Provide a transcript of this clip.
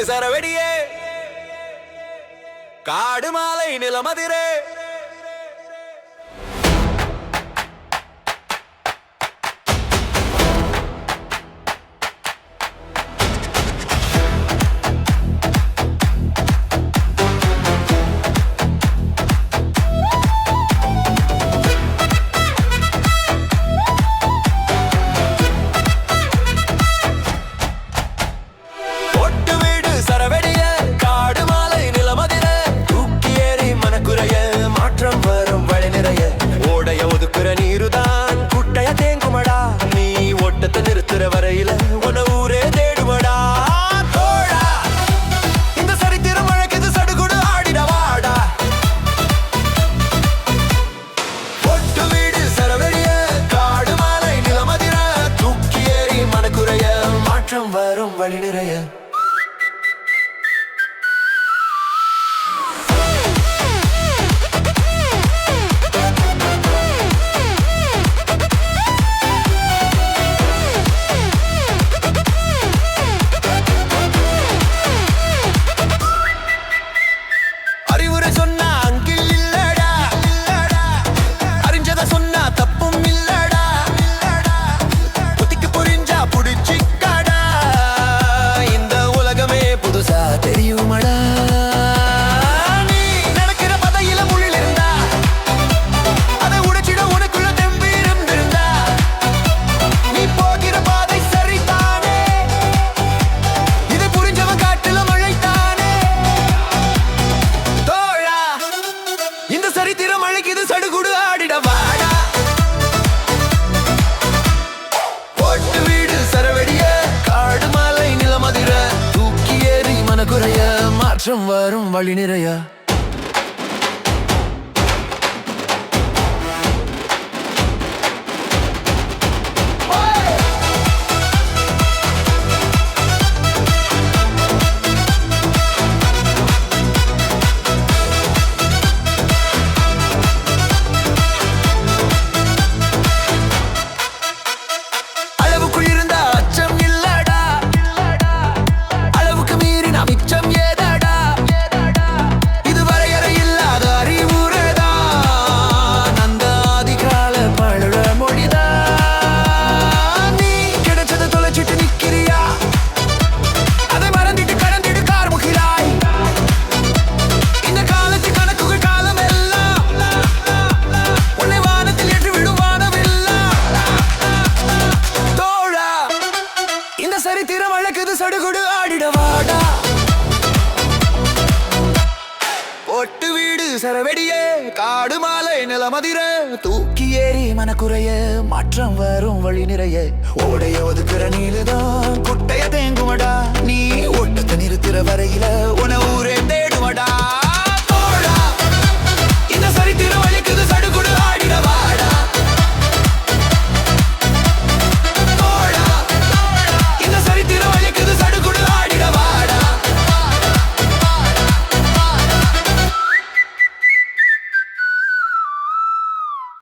சரவெடியே காடு மாலை நிலமதிரே வரையில உன ஊரே தேடுமடா தோழா இந்த சரித்திரம் அழைக்குது சடுகுடு ஆடிடவாடா ஒட்டு வீடு சரவெடிய காடு மாலை நிலமதிர தூக்கி ஏறி மனக்குறைய மாற்றம் வரும் வழி நிறைய சரித்திரம் அழைக்குது சடுகுடு ஆடிடவாடா ஒட்டு வீடு சரவெடிய காடு மாலை நிலமதிர தூக்கி ஏறி மனக்குறைய மாற்றம் வரும் வழி நிறைய சரித்திரம் அழைக்குது சடுகுடு ஆடிடவாடா ஒட்டு வீடு சரவெடியே காடு மாலை நிலமதிர தூக்கி ஏறி மனக்குறைய மாற்றம் வரும் வழி நிறைய ஓடைய ஒதுக்குற நீலுதான் குட்டைய தேங்குமடா நீ ஓட்டத்தை நிறுத்துற வரையில உன ஊரே தேடுமடா இந்த சரித்திரம் அழைக்குது